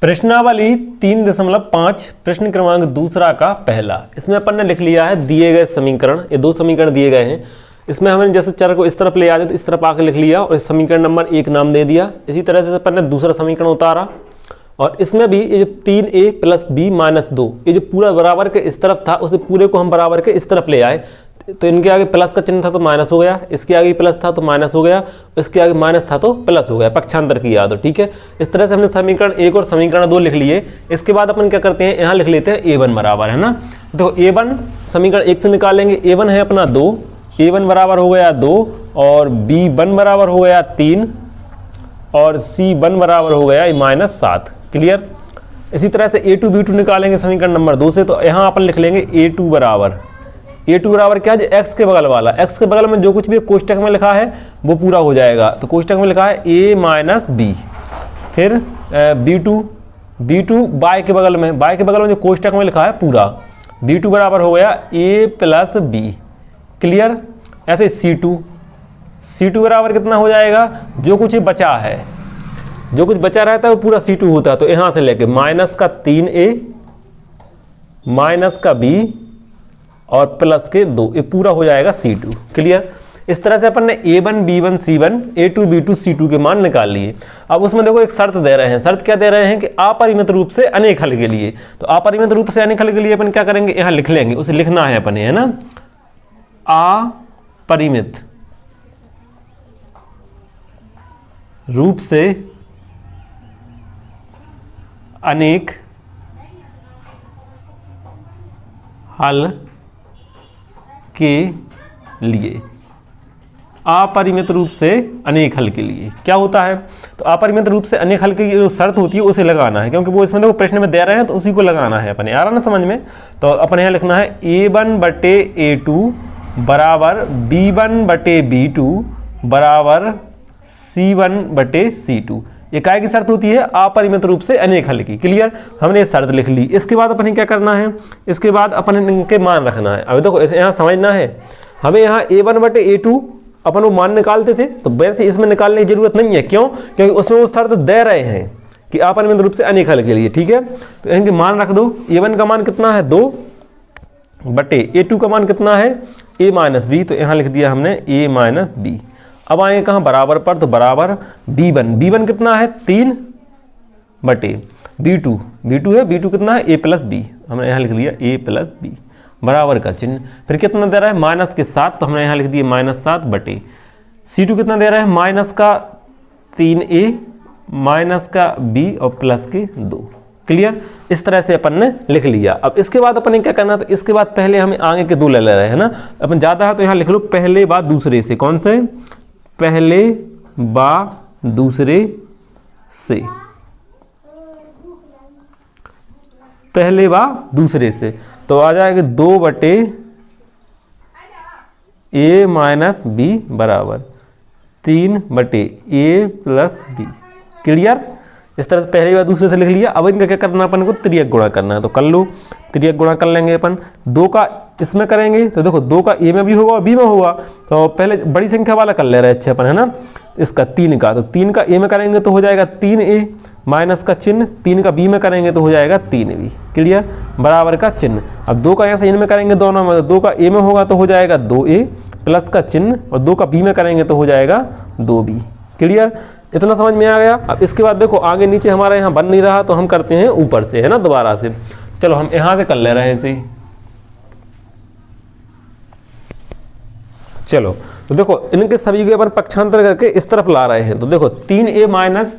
प्रश्नावली 3.5 प्रश्न क्रमांक दूसरा का पहला। इसमें अपन ने लिख लिया है दिए गए समीकरण, ये दो समीकरण दिए गए हैं। इसमें हमने जैसे चर को इस तरफ ले आते तो इस तरफ आके लिख लिया और इस समीकरण नंबर 1 नाम दे दिया। इसी तरह से अपन ने दूसरा समीकरण उतारा और इसमें भी ये जो 3a + b - 2 ये जो पूरा बराबर के इस तरफ था उसे पूरे को हम बराबर के इस तरफ ले आए। तो इनके आगे प्लस का चिन्ह था तो माइनस हो गया, इसके आगे प्लस था तो माइनस हो गया, इसके आगे माइनस था तो प्लस हो गया, पक्षांतर किया तो ठीक है। इस तरह से हमने समीकरण 1 और समीकरण 2 लिख लिए। इसके बाद अपन क्या करते हैं, यहाँ लिख लेते हैं a1 बराबर, है ना। तो a1 समीकरण 1 से निकालेंगे, a1 है अपना 2, a1 बराबर हो गया 2 और b1 बराबर हो गया 3 और c1 बराबर हो गया -7। क्लियर। इसी तरह से a2 b2 निकालेंगे समीकरण नंबर 2 से। तो यहाँ अपन लिख लेंगे a2 बराबर क्या है, x के बगल वाला, x के बगल में जो कुछ भी कोष्टक में लिखा है वो पूरा हो जाएगा। तो कोष्टक में लिखा है a - b, फिर b2 y के बगल में, जो कोष्टक में लिखा है पूरा, b2 बराबर हो गया a + b। क्लियर। ऐसे c2 बराबर कितना हो जाएगा, जो कुछ बचा है, जो कुछ बचा रहता है वो पूरा c2 होता है। तो यहां से लेके -3a -b और +2 ये पूरा हो जाएगा c2। क्लियर। इस तरह से अपन ने a1 b1 c1 a2 b2 c2 के मान निकाल लिए। अब उसमें देखो एक शर्त दे रहे हैं। शर्त क्या दे रहे हैं कि अपरिमित रूप से अनेक हल के लिए। तो अपरिमित रूप से अनेक हल के लिए अपन क्या करेंगे, यहाँ लिख लेंगे, उसे लिखना है अपन, है ना। अपरिमित रूप से अनेक हल के लिए, अपरिमित रूप से अनेक हल के लिए क्या होता है। तो अपरिमित रूप से अनेक हल की जो शर्त होती है उसे लगाना है, क्योंकि वो इसमें देखो प्रश्न में दे रहे हैं तो उसी को लगाना है अपने, आ रहा ना समझ में। तो अपन यहाँ लिखना है a1/a2 बराबर b1/b2 बराबर c1/c2। ये काय की शर्त होती है, अपरिमित रूप से अनेक हल की। क्लियर। हमने ये शर्त लिख ली। इसके बाद अपन क्या करना है, इसके बाद अपन इनके मान रखना है। अभी देखो यहाँ समझना है, हमें यहाँ a1/a2 अपन वो मान निकालते थे तो वैसे इसमें निकालने की जरूरत नहीं है। क्यों, क्योंकि उसमें वो शर्त दे रहे हैं कि अपरिमित रूप से अनेक हल के लिए। ठीक है। तो इनके मान रख दो। a1 का मान कितना है 2/a2 का मान कितना है a - b। तो यहाँ लिख दिया हमने a - b। अब आएंगे कहाँ, बराबर पर। तो बराबर b1 कितना है 3/b2 है, b2 कितना है a + b। हमने यहाँ लिख दिया a + b बराबर का चिन्ह। फिर कितना दे रहा है -7। तो हमने यहाँ लिख दिया -7 c2 कितना दे रहा है -3a -b और +2। क्लियर। इस तरह से अपन ने लिख लिया। अब इसके बाद अपन ने क्या करना, तो इसके बाद पहले हमें आगे के 2 ले रहे हैं ना। अपन ज़्यादा है तो यहाँ लिख लो पहले बाद दूसरे से। कौन से, पहले बा दूसरे से, पहले बा दूसरे से। तो आ जाएगा 2/a - b बराबर 3/a + b। क्लियर। इस तरह से पहले बार दूसरे से लिख लिया। अब इनका क्या करना, अपन को त्रियक गुणा करना है। तो कर लो, त्रियक गुणा कर लेंगे अपन। 2 का इसमें करेंगे तो देखो 2 का a में भी होगा और b में होगा। तो पहले बड़ी संख्या वाला कर ले रहे अच्छे अपन, है ना। इसका 3 का, तो 3 का a में करेंगे तो हो जाएगा 3a माइनस का चिन्ह, 3 का b में करेंगे तो हो जाएगा 3b। क्लियर। बराबर का चिन्ह। अब 2 का यहाँ से इनमें करेंगे दोनों में, 2 का a में होगा तो हो जाएगा 2a प्लस का चिन्ह और 2 का b में करेंगे तो हो जाएगा 2b। क्लियर। इतना समझ में आ गया। अब इसके बाद देखो आगे नीचे हमारा यहाँ बन नहीं रहा तो हम करते हैं ऊपर से, है ना, दोबारा से। चलो हम यहाँ से कर ले रहे हैं इसे। चलो तो देखो इनके सभी के अपन पक्षांतर करके इस तरफ ला रहे हैं। तो देखो 3a -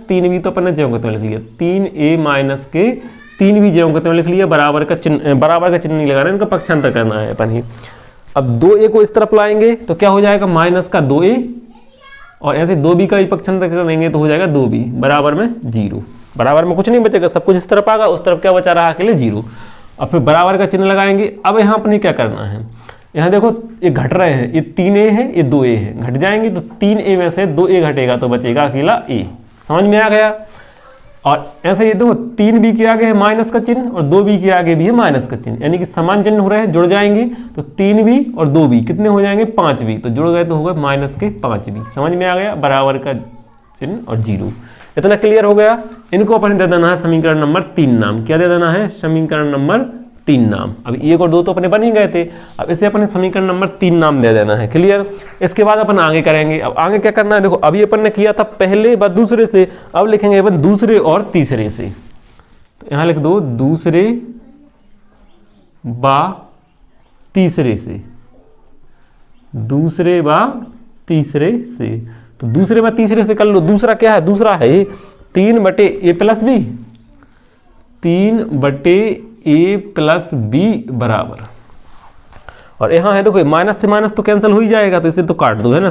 3b तो अपन ने ज्यों के त्यों लिख लिया, 3a - के 3b ज्यों के त्यों लिख लिया। बराबर का चिन्ह नहीं लगाना, इनका पक्षांतर करना है अपन ही। अब 2a को इस तरफ लाएंगे तो क्या हो जाएगा -2a और ऐसे 2b का ही पक्षांतर करेंगे तो हो जाएगा 2b बराबर में 0। बराबर में कुछ नहीं बचेगा, सब कुछ इस तरफ आएगा, उस तरफ क्या बचा रहा अकेले 0। अब फिर बराबर का चिन्ह लगाएंगे। अब यहाँ अपने क्या करना है, यहाँ देखो ये घट रहे हैं, ये 3a है ये 2a है, घट जाएंगे तो 3a में से 2a घटेगा तो बचेगा अकेला a। समझ में आ गया। और ऐसे ये देखो 3b के आगे है माइनस का चिन्ह और 2b के आगे भी है माइनस का चिन्ह, यानी कि समान चिन्ह हो रहे हैं, जुड़ जाएंगे तो 3b और 2b कितने हो जाएंगे 5b, तो जुड़ गए तो होगा -5b। समझ में आ गया। बराबर का चिन्ह और 0। इतना क्लियर हो गया। इनको अपन दे देना है समीकरण नंबर 3 नाम। क्या दे देना है? समीकरण नंबर 3 नाम। अब 1 और 2 तो अपने बन ही गए थे, अब इसे अपने समीकरण नंबर 3 नाम दे देना है। क्लियर? इसके बाद अपन आगे करेंगे। अब आगे क्या करना है? देखो अभी अपन ने किया था पहले व दूसरे से, अब लिखेंगे अपन दूसरे और तीसरे से। तो यहां लिख दो दूसरे व तीसरे से, दूसरे व तीसरे से। तो दूसरे व तीसरे से कर लो। दूसरा क्या है? दूसरा है 3/a plus B, 3/a plus B बराबर, और यहां है देखो माइनस से माइनस तो कैंसिल हो ही जाएगा, तो इसे तो काट दो, है ना।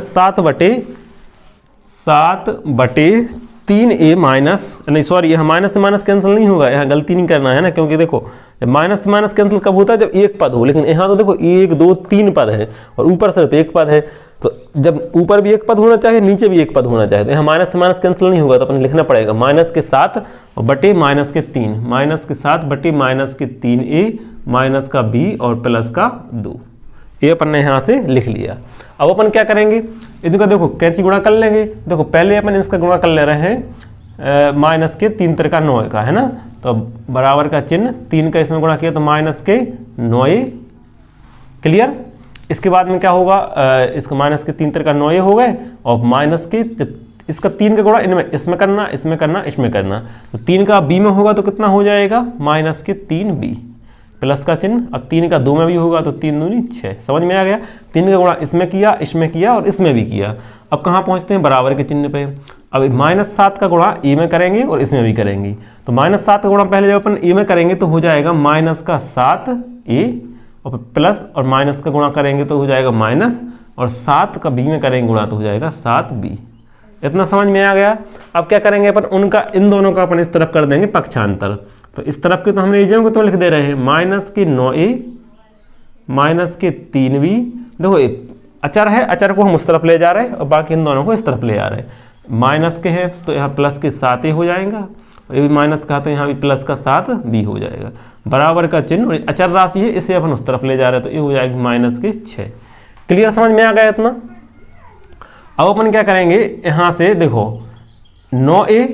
7/3a माइनस, नहीं सॉरी, यहाँ माइनस से माइनस कैंसिल नहीं होगा, यहाँ गलती नहीं करना है ना, क्योंकि देखो माइनस से माइनस कैंसिल कब होता है? जब एक पद हो, लेकिन यहाँ तो देखो 1 2 3 पद है और ऊपर सिर्फ एक पद है। तो जब ऊपर भी एक पद होना चाहिए, नीचे भी एक पद होना चाहिए, तो यहाँ माइनस से माइनस कैंसिल नहीं होगा, तो अपन लिखना पड़ेगा माइनस के 7 और बटे माइनस के 3, माइनस के 7 बटे माइनस के 3a माइनस का b और प्लस का 2। ये अपन ने यहाँ से लिख लिया। अब अपन क्या करेंगे? इनका देखो कैंची गुणा कर लेंगे। देखो पहले अपन इसका गुणा कर ले रहे हैं माइनस के 3 त्रिका 9 का, है ना। तो बराबर का चिन्ह 3 का इसमें गुणा किया तो माइनस के 9। क्लियर? इसके बाद में क्या होगा? इसका माइनस के 3 त्रिका 9 हो गए, और माइनस के इसका 3 का गुणा इनमें, इसमें करना, इसमें करना, इसमें करना। तो 3 का b में होगा तो कितना हो जाएगा? माइनस के 3b प्लस का चिन्ह। अब 3 का 2 में भी होगा तो 3 दूनी 6। समझ में आ गया? 3 का गुणा इसमें किया, इसमें किया और इसमें भी किया। अब कहाँ पहुँचते हैं? बराबर के चिन्ह पे। अब -7 का गुणा ए में करेंगे और इसमें भी करेंगे। तो -7 का गुणा पहले जब अपन ए में करेंगे तो हो जाएगा माइनस का 7a, और प्लस और माइनस का गुणा करेंगे तो हो जाएगा माइनस, और 7 का b में करेंगे गुणा तो हो जाएगा 7b। इतना समझ में आ गया? अब क्या करेंगे अपन? उनका इन दोनों का अपन इस तरफ कर देंगे पक्षांतर। तो इस तरफ के तो हमने एजेम को तो लिख दे रहे हैं माइनस के 9a माइनस के 3b। देखो अचर है, अचर को हम उस तरफ ले जा रहे हैं और बाकी इन दोनों को इस तरफ ले जा रहे हैं। माइनस के हैं तो यहाँ प्लस के 7a हो जाएगा, और ये भी माइनस का तो यहाँ भी प्लस का 7b हो जाएगा। बराबर का चिन्ह, अचर राशि है, इसे अपन उस तरफ ले जा रहे हैं, तो ये हो जाएगी माइनस के 6। क्लियर? समझ में आ गया इतना? अब अपन क्या करेंगे? यहाँ से देखो 9a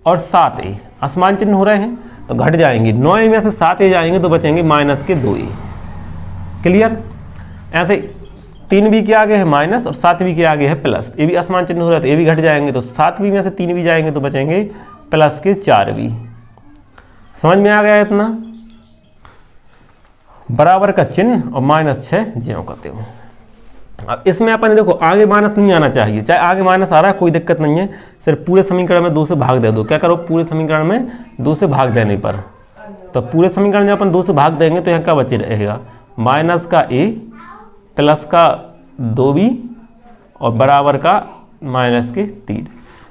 और 7a असमान चिन्ह हो रहे हैं तो घट जाएंगे। 9a में से 7a जाएंगे तो बचेंगे माइनस के 2a। क्लियर? ऐसे 3b के आगे है माइनस और 7b के आगे है प्लस, ये भी असमान चिन्ह हो रहा है तो ये भी घट जाएंगे। तो 7b में से 3b जाएंगे तो बचेंगे प्लस के 4b। समझ में आ गया इतना? बराबर का चिन्ह और -6 ज्यों करते हो। अब इसमें अपन देखो आगे माइनस नहीं आना चाहिए, चाहे आगे माइनस आ रहा है कोई दिक्कत नहीं है, सिर्फ पूरे समीकरण में 2 से भाग दे दो। क्या करो? पूरे समीकरण में 2 से भाग देने पर, तो पूरे समीकरण में अपन 2 से भाग देंगे तो यहाँ क्या बचे रहेगा? माइनस का a प्लस का 2b और बराबर का माइनस के 3।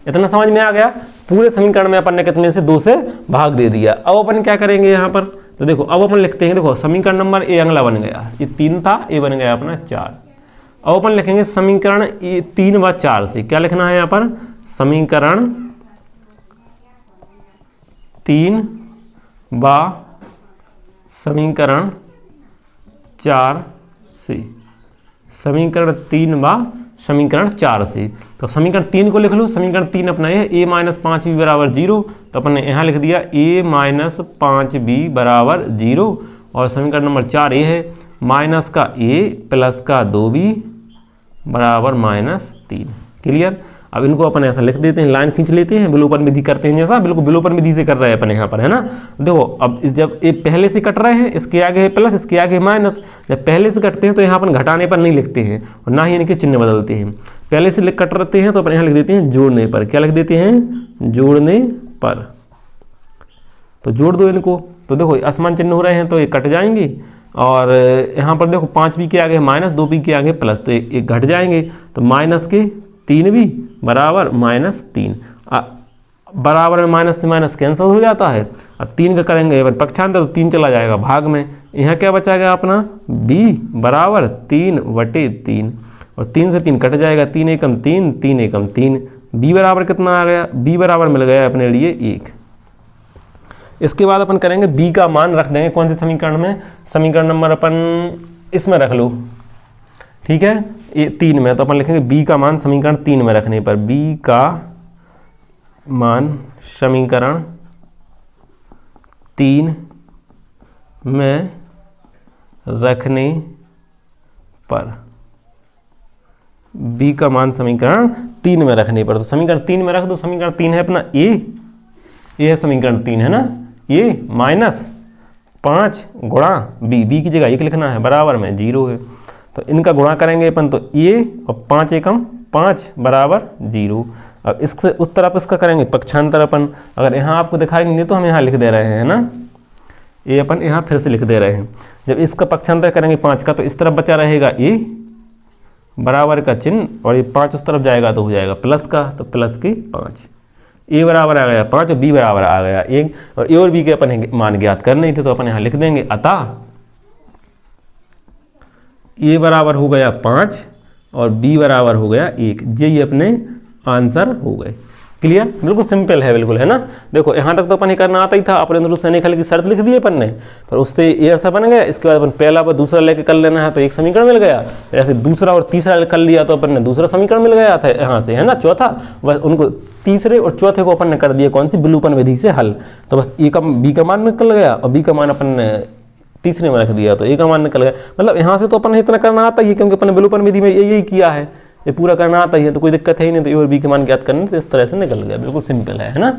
इतना समझ में आ गया? पूरे समीकरण में अपन ने कितने से? 2 से भाग दे दिया। अब अपन क्या करेंगे यहाँ पर? तो देखो अब अपन लिखते हैं, देखो समीकरण नंबर a अगला बन गया, ये 3 था, a बन गया अपना 4। अब अपन लिखेंगे समीकरण 3 व 4 से। क्या लिखना है यहाँ पर? समीकरण 3 व समीकरण 4 से, समीकरण 3 व समीकरण 4 से। तो समीकरण 3 को लिख लो। समीकरण 3 अपना है a - 5b बराबर 0, तो अपन ने यहाँ लिख दिया a - 5b बराबर 0, और समीकरण नंबर 4 ये है माइनस का a प्लस का 2b बराबर -3। क्लियर? अब इनको अपन ऐसा लिख देते हैं, लाइन खींच लेते हैं, विलोपन विधि करते हैं जैसा, बिल्कुल विलोपन विधि से कर रहे हैं अपन यहाँ पर, है ना। देखो अब जब ये पहले से कट रहे हैं, इसके आगे है प्लस, इसके आगे है माइनस। जब पहले से कटते हैं तो यहाँ अपन घटाने पर नहीं लिखते हैं और ना ही इनके चिन्ह बदलते हैं। पहले से कट रहते हैं तो अपन यहाँ लिख देते हैं जोड़ने पर। क्या लिख देते हैं? जोड़ने पर। तो जोड़ दो इनको, तो देखो असमान चिन्ह हो रहे हैं तो ये कट जाएंगे, और यहाँ पर देखो 5b के आगे माइनस, 2b के आगे प्लस, तो ये घट जाएंगे। तो माइनस के 3b बराबर -3, बराबर में माइनस से माइनस कैंसिल हो जाता है। अब 3 का करेंगे पक्षांतर, तो 3 चला जाएगा भाग में। यहाँ क्या बचाएगा अपना? b बराबर 3/3, और 3 से 3 कट जाएगा, 3 एकम 3, 3 एकम 3। b बराबर कितना आ गया? b बराबर मिल गया अपने लिए 1। इसके बाद अपन करेंगे b का मान रख देंगे कौन से समीकरण में? समीकरण नंबर अपन इसमें रख लो, ठीक है, ये 3 में। तो अपन लिखेंगे b का मान समीकरण 3 में रखने पर b का मान समीकरण 3 में रखने पर, b का मान समीकरण 3 में रखने पर, तो समीकरण 3 में रख दो। समीकरण 3 है अपना ये है समीकरण 3 है ना, ये माइनस 5 गुणा b की जगह 1 लिखना है, बराबर में 0 है। तो इनका गुणा करेंगे अपन, तो ये और 5 एकम 5 बराबर 0। अब इससे उस तरफ इसका करेंगे पक्षांतर अपन, अगर यहाँ आपको दिखाई नहीं दे तो हम यहाँ लिख दे रहे हैं ना, ये अपन यहाँ फिर से लिख दे रहे हैं। जब इसका पक्षांतर करेंगे 5 का, तो इस तरफ बचा रहेगा ए बराबर का चिन्ह, और ये 5 उस तरफ जाएगा तो हो जाएगा प्लस का, तो प्लस की 5, ए बराबर आ गया 5 और बी बराबर आ गया 1, और ए और बी के अपन मान ज्ञात करने थे तो अपन यहाँ लिख देंगे। अतः ए बराबर हो गया 5 और बी बराबर हो गया 1, ये अपने आंसर हो गए। क्लियर, बिल्कुल सिंपल है, बिल्कुल है ना। देखो यहाँ तक तो अपन ही करना आता ही था, अपने रूप से निकल की शर्त लिख दी अपन ने, पर उससे ये ऐसा बन गया। इसके बाद अपन पहला व दूसरा लेके कर लेना है तो एक समीकरण मिल गया, ऐसे दूसरा और तीसरा कर लिया तो अपन ने दूसरा समीकरण मिल गया था यहाँ से, है ना। चौथा बस उनको तीसरे और चौथे को अपन ने कर दिया कौन सी, विलोपन विधि से हल, तो बस ए का बी का मान निकल गया और बी का मान अपन ने तीसरे में रख दिया तो ए का मान निकल गया। मतलब यहाँ से तो अपन इतना करना आता ही है, क्योंकि अपन ने विलोपन विधि में यही किया है, ये पूरा करना आता ही है, तो कोई दिक्कत है ही नहीं। तो ए और बी के मान ज्ञात करने तो इस तरह से निकल गया, बिल्कुल सिंपल है ना।